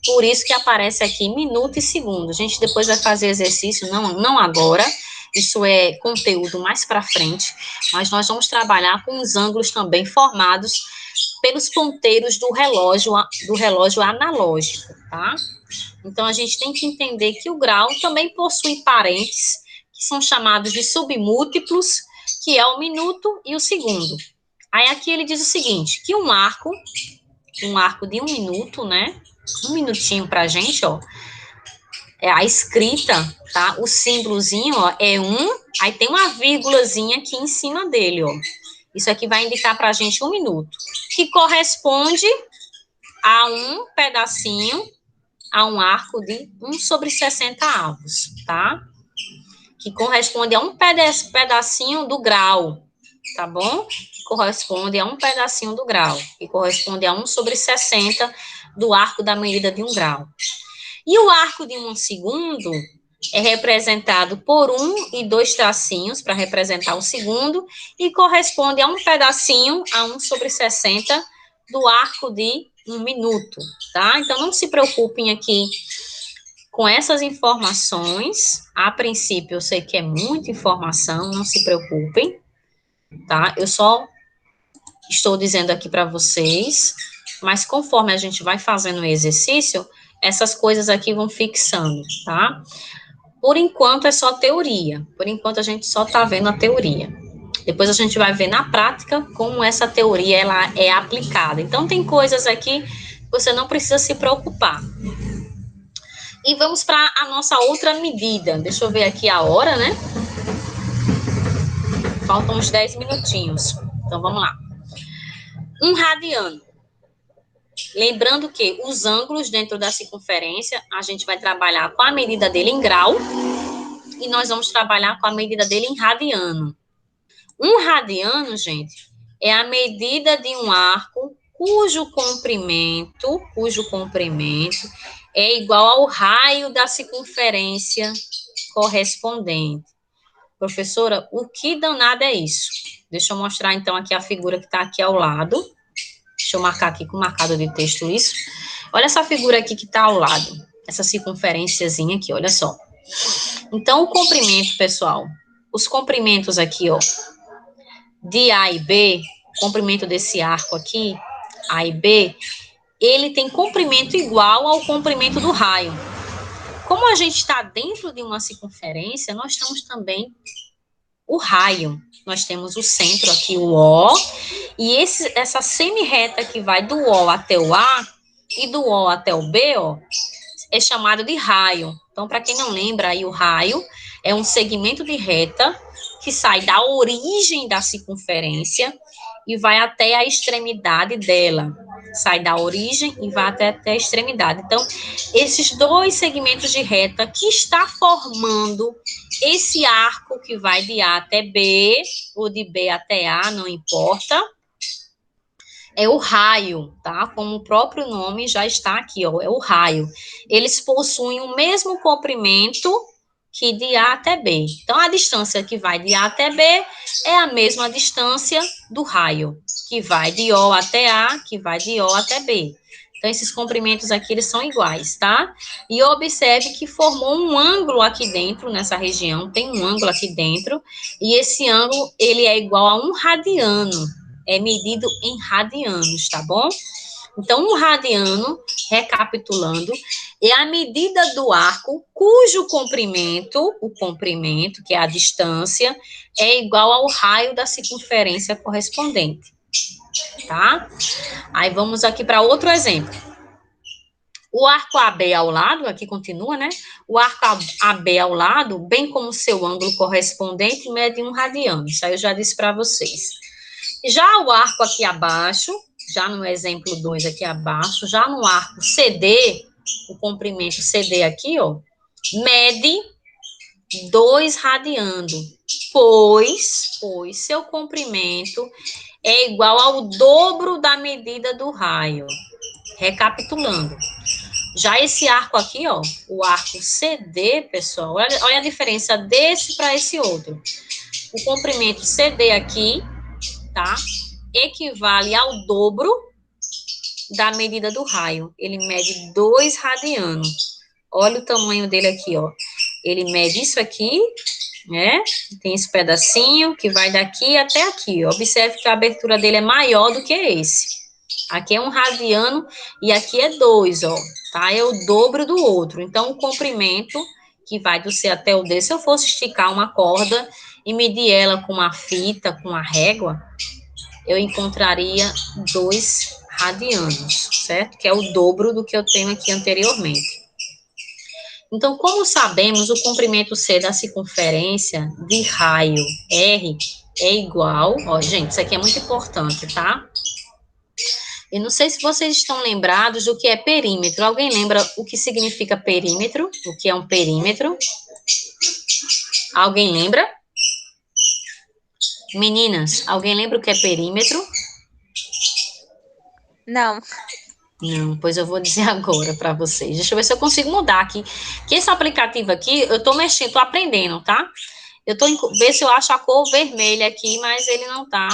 Por isso que aparece aqui minuto e segundo. A gente depois vai fazer exercício, não agora, Isso é conteúdo mais para frente, mas nós vamos trabalhar com os ângulos também formados pelos ponteiros do relógio analógico, tá? Então, a gente tem que entender que o grau também possui parentes, que são chamados de submúltiplos, que é o minuto e o segundo. Aí, aqui ele diz o seguinte, que um arco de 1 minuto, né? 1 minutinho pra gente, ó. É a escrita, tá? O símbolozinho, ó, é 1, aí tem uma vírgulazinha aqui em cima dele, ó. Isso aqui vai indicar pra gente 1 minuto, que corresponde a um pedacinho, a um arco de 1/60, tá? Que corresponde a um pedacinho do grau, tá bom? Que corresponde a um pedacinho do grau, que corresponde a 1/60 do arco da medida de 1 grau. E o arco de 1 segundo é representado por 1 e 2 tracinhos para representar o segundo e corresponde a um pedacinho, a 1/60 do arco de 1 minuto, tá? Então, não se preocupem aqui com essas informações. A princípio, eu sei que é muita informação, não se preocupem, tá? Eu só estou dizendo aqui para vocês, mas conforme a gente vai fazendo o exercício, essas coisas aqui vão fixando, tá? Por enquanto é só teoria, por enquanto a gente só tá vendo a teoria. Depois a gente vai ver na prática como essa teoria ela é aplicada. Então tem coisas aqui que você não precisa se preocupar. E vamos para a nossa outra medida. Deixa eu ver aqui a hora, né? Faltam uns 10 minutinhos. Então vamos lá. 1 radiano. Lembrando que os ângulos dentro da circunferência, a gente vai trabalhar com a medida dele em grau e nós vamos trabalhar com a medida dele em radiano. 1 radiano, gente, é a medida de um arco cujo comprimento é igual ao raio da circunferência correspondente. Professora, o que danado é isso? Deixa eu mostrar, então, aqui a figura que está aqui ao lado. Deixa eu marcar aqui com marcador de texto isso. Olha essa figura aqui que está ao lado. Essa circunferênciazinha aqui, olha só. Então, o comprimento, pessoal, os comprimentos aqui, ó, de A e B, o comprimento desse arco aqui, A e B, ele tem comprimento igual ao comprimento do raio. Como a gente está dentro de uma circunferência, nós temos também o raio. Nós temos o centro aqui, o O, e essa semi-reta que vai do O até o A e do O até o B, ó, é chamado de raio. Então, para quem não lembra, aí o raio é um segmento de reta que sai da origem da circunferência e vai até a extremidade dela. Sai da origem e vai até a extremidade. Então, esses dois segmentos de reta que está formando esse arco que vai de A até B, ou de B até A, não importa, é o raio, tá? Como o próprio nome já está aqui, ó, é o raio. Eles possuem o mesmo comprimento que de A até B. Então, a distância que vai de A até B é a mesma distância do raio, que vai de O até A, que vai de O até B. Então, esses comprimentos aqui, eles são iguais, tá? E observe que formou um ângulo aqui dentro, nessa região, tem um ângulo aqui dentro, e esse ângulo, ele é igual a 1 radiano, é medido em radianos, tá bom? Então, 1 radiano, recapitulando, é a medida do arco cujo comprimento, o comprimento, que é a distância, é igual ao raio da circunferência correspondente, tá? Aí vamos aqui para outro exemplo. O arco AB ao lado, aqui continua, né? O arco AB ao lado, bem como seu ângulo correspondente, mede 1 radiano. Isso aí eu já disse para vocês. Já o arco aqui abaixo, já no exemplo 2 aqui abaixo, já no arco CD, o comprimento CD aqui, ó, mede 2 radiano, pois seu comprimento é igual ao dobro da medida do raio. Recapitulando. Já esse arco aqui, ó, o arco CD, pessoal, olha a diferença desse para esse outro. O comprimento CD aqui, tá? Equivale ao dobro da medida do raio. Ele mede 2 radianos. Olha o tamanho dele aqui, ó. Ele mede isso aqui né? Tem esse pedacinho que vai daqui até aqui. Observe que a abertura dele é maior do que esse. Aqui é 1 radiano e aqui é 2, ó, tá? É o dobro do outro. Então, o comprimento que vai do C até o D, se eu fosse esticar uma corda e medir ela com uma fita, com uma régua, eu encontraria 2 radianos, certo? Que é o dobro do que eu tenho aqui anteriormente. Então, como sabemos, o comprimento C da circunferência de raio R é igual, ó, gente, isso aqui é muito importante, tá? Eu não sei se vocês estão lembrados do que é perímetro. Alguém lembra o que significa perímetro? O que é um perímetro? Alguém lembra? Meninas, alguém lembra o que é perímetro? Não. Não, pois eu vou dizer agora para vocês. Deixa eu ver se eu consigo mudar aqui. Que esse aplicativo aqui, eu tô mexendo, tô aprendendo, tá? Eu tô ver se eu acho a cor vermelha aqui, mas ele não tá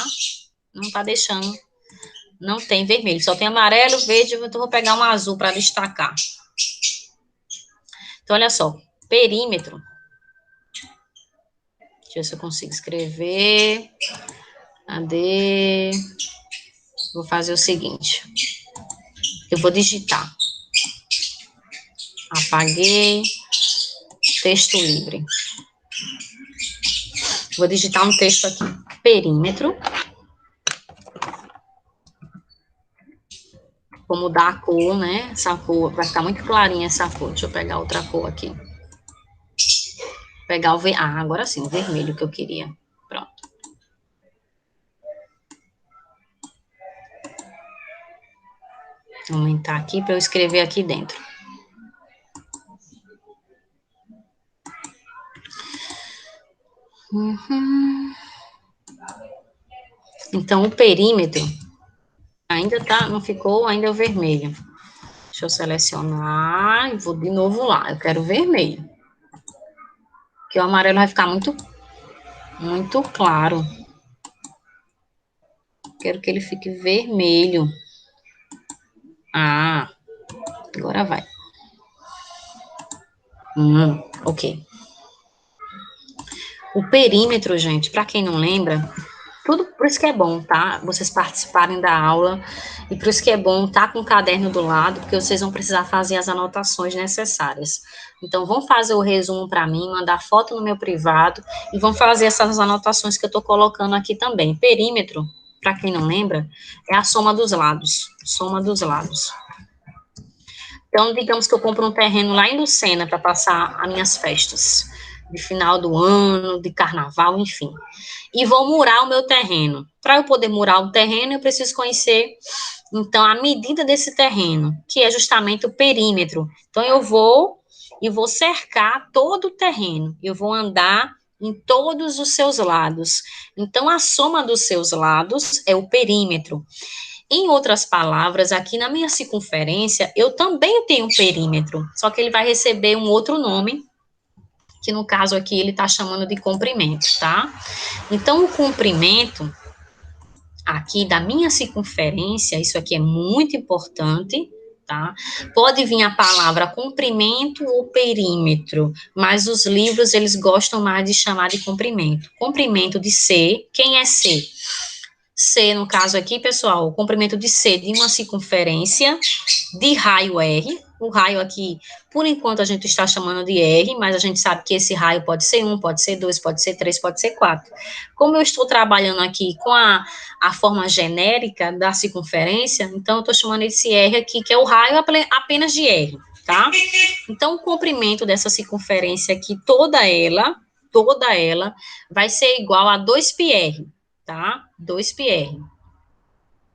deixando. Não tem vermelho, só tem amarelo, verde, então eu vou pegar um azul para destacar. Então, olha só, perímetro. Deixa eu ver se eu consigo escrever. Cadê? Vou fazer o seguinte. Eu vou digitar. Apaguei. Texto livre. Vou digitar um texto aqui. Perímetro. Vou mudar a cor, né? Essa cor, vai ficar muito clarinha essa cor. Deixa eu pegar outra cor aqui. Pegar o agora sim, o vermelho que eu queria. Pronto. Vou aumentar aqui para eu escrever aqui dentro. Então, o perímetro ainda tá, não ficou ainda o vermelho. Deixa eu selecionar e vou de novo lá. Eu quero vermelho. Porque o amarelo vai ficar muito claro. Quero que ele fique vermelho. Ah, agora vai. Ok. O perímetro, gente, para quem não lembra, tudo por isso que é bom, tá? Vocês participarem da aula e por isso que é bom estar com o caderno do lado, porque vocês vão precisar fazer as anotações necessárias. Então, vão fazer o resumo para mim, mandar foto no meu privado e vão fazer essas anotações que eu estou colocando aqui também. Perímetro, para quem não lembra, é a soma dos lados. Soma dos lados. Então, digamos que eu compro um terreno lá em Lucena para passar as minhas festas de final do ano, de carnaval, enfim. E vou murar o meu terreno. Para eu poder murar o terreno, eu preciso conhecer, então, a medida desse terreno, que é justamente o perímetro. Então, eu vou cercar todo o terreno. Eu vou andar em todos os seus lados. Então, a soma dos seus lados é o perímetro. Em outras palavras, aqui na minha circunferência, eu também tenho um perímetro, só que ele vai receber um outro nome, que no caso aqui ele está chamando de comprimento, tá? Então, o comprimento aqui da minha circunferência, isso aqui é muito importante, tá? Pode vir a palavra comprimento ou perímetro, mas os livros, eles gostam mais de chamar de comprimento. Comprimento de C, quem é C? C, no caso aqui, pessoal, o comprimento de C de uma circunferência de raio R. O raio aqui, por enquanto, a gente está chamando de R, mas a gente sabe que esse raio pode ser 1, pode ser 2, pode ser 3, pode ser 4. Como eu estou trabalhando aqui com a forma genérica da circunferência, então eu estou chamando esse R aqui, que é o raio apenas de R, tá? Então, o comprimento dessa circunferência aqui, toda ela, vai ser igual a 2πr, tá? 2πr.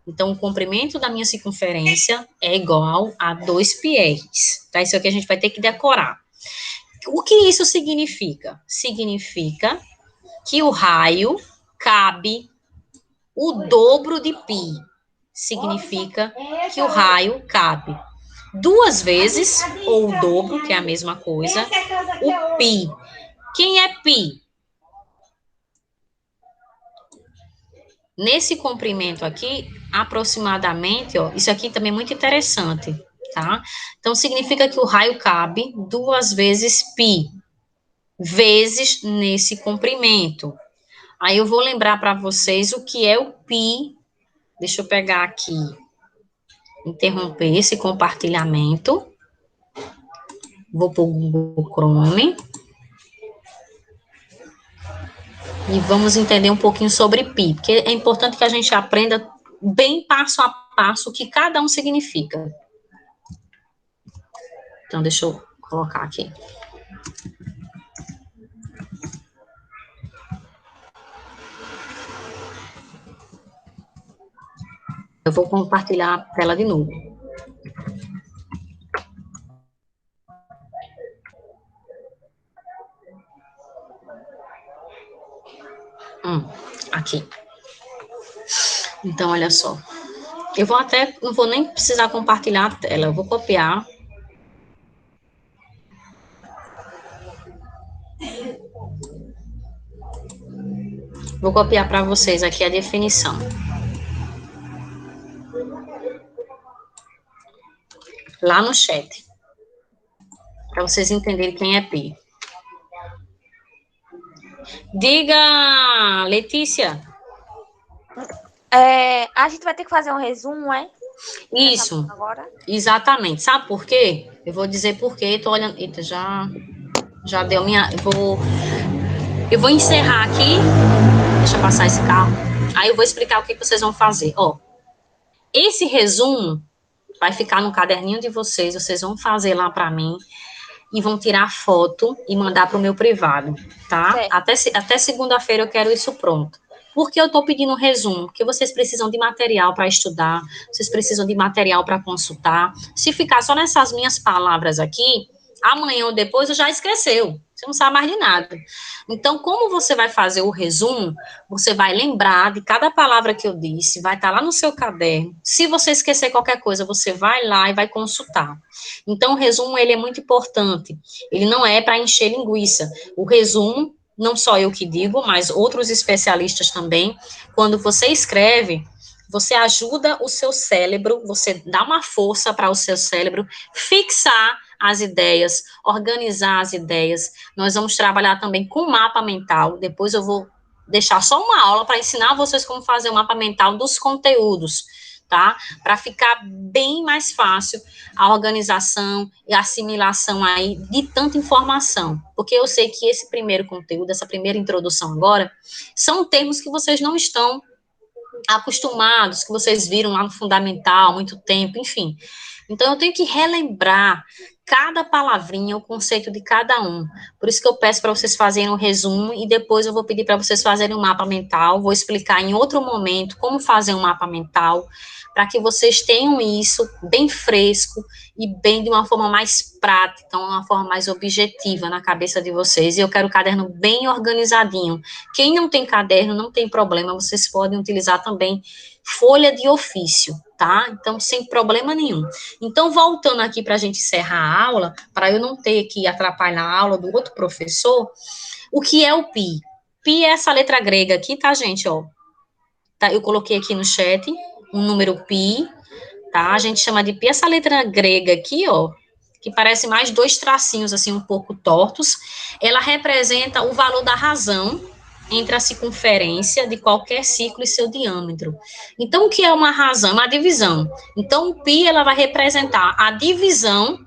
Então, o comprimento da minha circunferência é igual a 2πr, tá? Isso aqui a gente vai ter que decorar. O que isso significa? Significa que o raio cabe o dobro de π. Significa que o raio cabe 2 vezes, ou o dobro, que é a mesma coisa, o π. Quem é π? Nesse comprimento aqui, aproximadamente, ó, isso aqui também é muito interessante, tá? Então, significa que o raio cabe 2 vezes π. vezes nesse comprimento. Aí eu vou lembrar para vocês o que é o π. Deixa eu pegar aqui, interromper esse compartilhamento. Vou para o Google Chrome. E vamos entender um pouquinho sobre π, porque é importante que a gente aprenda bem passo a passo o que cada um significa. Então, deixa eu colocar aqui. Eu vou compartilhar a tela de novo. Aqui. Então, olha só. Eu vou até, não vou nem precisar compartilhar a tela, eu vou copiar. Vou copiar para vocês aqui a definição. Lá no chat. Para vocês entenderem quem é π. Diga, Letícia. A gente vai ter que fazer um resumo, é? Isso, exatamente. Sabe por quê? Eu vou dizer por quê. Tô olhando. Eita, já deu minha. Eu vou encerrar aqui. Deixa eu passar esse carro. Aí eu vou explicar o que vocês vão fazer. Ó, esse resumo vai ficar no caderninho de vocês. Vocês vão fazer lá para mim e vão tirar foto e mandar para o meu privado, tá? Até segunda-feira eu quero isso pronto. Por que eu estou pedindo um resumo? Porque vocês precisam de material para estudar, vocês precisam de material para consultar. Se ficar só nessas minhas palavras aqui, amanhã ou depois eu já esqueceu. Você não sabe mais de nada. Então, como você vai fazer o resumo, você vai lembrar de cada palavra que eu disse, vai estar lá no seu caderno. Se você esquecer qualquer coisa, você vai lá e vai consultar. Então, o resumo, ele é muito importante. Ele não é para encher linguiça. O resumo, não só eu que digo, mas outros especialistas também, quando você escreve, você ajuda o seu cérebro, você dá uma força para o seu cérebro fixar as ideias, organizar as ideias. Nós vamos trabalhar também com mapa mental. Depois eu vou deixar só uma aula para ensinar vocês como fazer o mapa mental dos conteúdos, tá? Para ficar bem mais fácil a organização e a assimilação aí de tanta informação. Porque eu sei que esse primeiro conteúdo, essa primeira introdução agora, são termos que vocês não estão acostumados, que vocês viram lá no fundamental há muito tempo, enfim. Então, eu tenho que relembrar cada palavrinha, o conceito de cada um. Por isso que eu peço para vocês fazerem um resumo e depois eu vou pedir para vocês fazerem um mapa mental. Vou explicar em outro momento como fazer um mapa mental, para que vocês tenham isso bem fresco e bem de uma forma mais prática, então, uma forma mais objetiva na cabeça de vocês. E eu quero o caderno bem organizadinho. Quem não tem caderno, não tem problema, vocês podem utilizar também folha de ofício, tá? Então, sem problema nenhum. Então, voltando aqui para a gente encerrar a aula, para eu não ter que atrapalhar a aula do outro professor, o que é o pi? Pi é essa letra grega aqui, tá, gente? Ó, tá, eu coloquei aqui no chat um número pi, tá? A gente chama de pi essa letra grega aqui, ó, que parece mais dois tracinhos, assim, um pouco tortos. Ela representa o valor da razão entre a circunferência de qualquer círculo e seu diâmetro. Então, o que é uma razão? Uma divisão. Então, o π, ela vai representar a divisão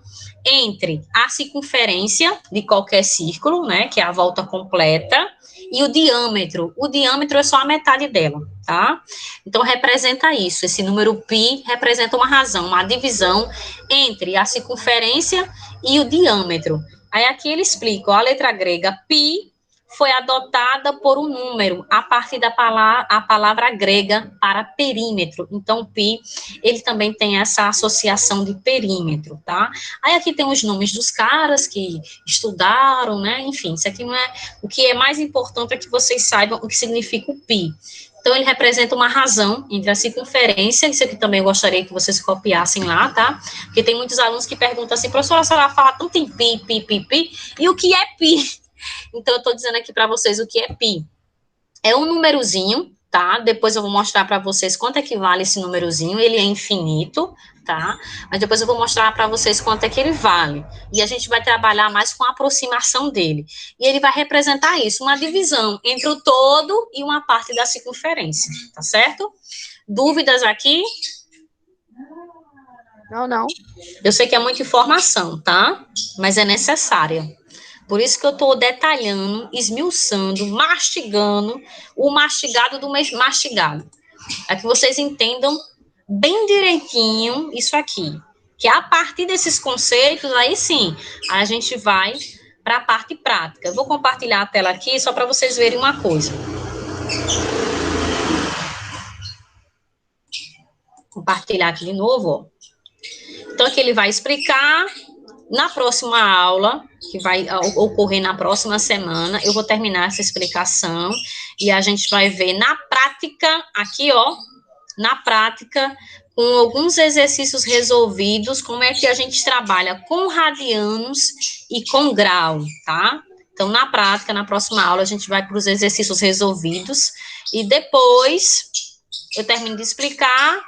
entre a circunferência de qualquer círculo, né, que é a volta completa, e o diâmetro. O diâmetro é só a metade dela, tá? Então, representa isso. Esse número π representa uma razão, uma divisão entre a circunferência e o diâmetro. Aí, aqui ele explica, ó, a letra grega π foi adotada por um número a partir da palavra grega para perímetro. Então, π, ele também tem essa associação de perímetro, tá? Aí aqui tem os nomes dos caras que estudaram, né? Enfim, isso aqui não é... O que é mais importante é que vocês saibam o que significa o π. Então, ele representa uma razão entre a circunferência, isso aqui também eu gostaria que vocês copiassem lá, tá? Porque tem muitos alunos que perguntam assim, professora, a senhora fala tanto em pi, e o que é pi? Então, eu estou dizendo aqui para vocês o que é pi. É um númerozinho, tá? Depois eu vou mostrar para vocês quanto é que vale esse númerozinho, ele é infinito, tá? Mas depois eu vou mostrar para vocês quanto é que ele vale. E a gente vai trabalhar mais com a aproximação dele. E ele vai representar isso, uma divisão entre o todo e uma parte da circunferência, tá certo? Dúvidas aqui? Não. Eu sei que é muita informação, tá? Mas é necessária. Por isso que eu estou detalhando, esmiuçando, mastigando o mastigado do mastigado. Para que vocês entendam bem direitinho isso aqui. Que a partir desses conceitos, aí sim, a gente vai para a parte prática. Eu vou compartilhar a tela aqui só para vocês verem uma coisa. Compartilhar aqui de novo, ó. Então, aqui ele vai explicar. Na próxima aula, que vai ocorrer na próxima semana, eu vou terminar essa explicação e a gente vai ver na prática, aqui, ó, na prática, com alguns exercícios resolvidos, como é que a gente trabalha com radianos e com grau, tá? Então, na prática, na próxima aula, a gente vai para os exercícios resolvidos e depois eu termino de explicar.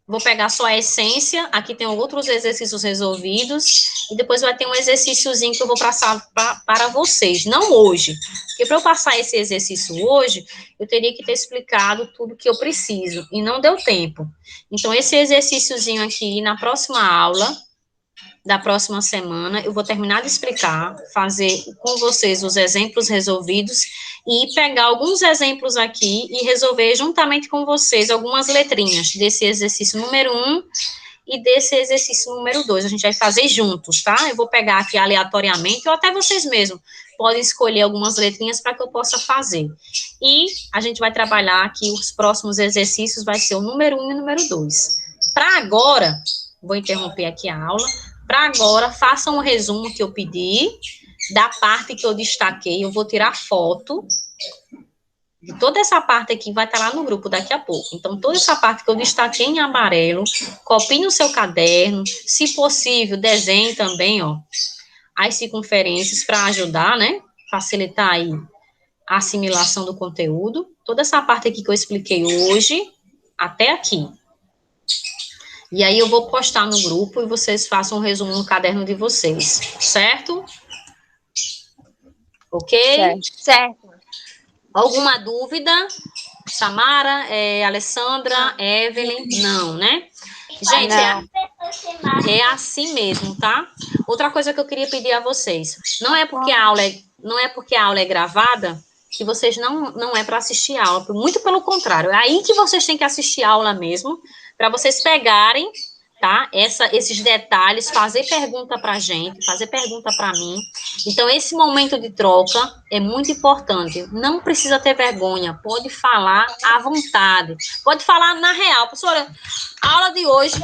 Vou pegar só a essência, aqui tem outros exercícios resolvidos, e depois vai ter um exercíciozinho que eu vou passar para vocês, não hoje, porque para eu passar esse exercício hoje, eu teria que ter explicado tudo que eu preciso, e não deu tempo. Então, esse exercíciozinho aqui, na próxima aula, da próxima semana, eu vou terminar de explicar, fazer com vocês os exemplos resolvidos, e pegar alguns exemplos aqui e resolver juntamente com vocês algumas letrinhas desse exercício número 1 e desse exercício número 2. A gente vai fazer juntos, tá? Eu vou pegar aqui aleatoriamente, ou até vocês mesmos podem escolher algumas letrinhas para que eu possa fazer. E a gente vai trabalhar aqui, os próximos exercícios vai ser o número 1 e o número 2. Para agora, vou interromper aqui a aula, para agora, façam um resumo que eu pedi, da parte que eu destaquei, eu vou tirar foto de toda essa parte aqui, vai estar lá no grupo daqui a pouco. Então, toda essa parte que eu destaquei em amarelo, copie no seu caderno, se possível, desenhe também, ó, as circunferências para ajudar, né, facilitar aí a assimilação do conteúdo. Toda essa parte aqui que eu expliquei hoje, até aqui. E aí eu vou postar no grupo e vocês façam um resumo no caderno de vocês, certo? Ok? Certo. Alguma dúvida? Samara, Alessandra, Evelyn? Não, né? Gente, é assim mesmo, tá? Outra coisa que eu queria pedir a vocês, não é porque a aula é gravada que vocês não é para assistir a aula, muito pelo contrário, é aí que vocês têm que assistir a aula mesmo, para vocês pegarem, tá? Esses detalhes, fazer pergunta para a gente, fazer pergunta para mim. Então, esse momento de troca é muito importante. Não precisa ter vergonha, pode falar à vontade. Pode falar na real. Professora, a aula de hoje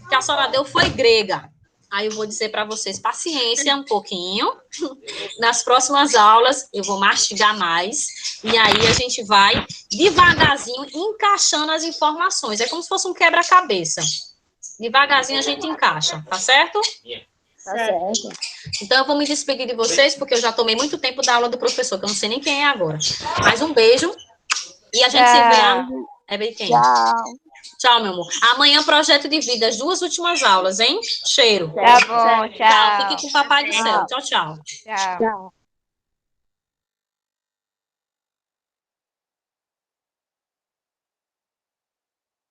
que a senhora deu foi grega. Aí eu vou dizer para vocês, paciência um pouquinho. Nas próximas aulas eu vou mastigar mais. E aí a gente vai devagarzinho encaixando as informações. É como se fosse um quebra-cabeça. Devagarzinho a gente encaixa, tá certo? Tá certo. Então eu vou me despedir de vocês, porque eu já tomei muito tempo da aula do professor, que eu não sei nem quem é agora. Mais um beijo. E a gente se vê. É bem quem? Tchau. Tchau, meu amor. Amanhã, projeto de vida, as 2 últimas aulas, hein? Cheiro. Tá bom, tchau. Tchau. Fique com o papai do céu. Tchau, tchau. Tchau. Tchau.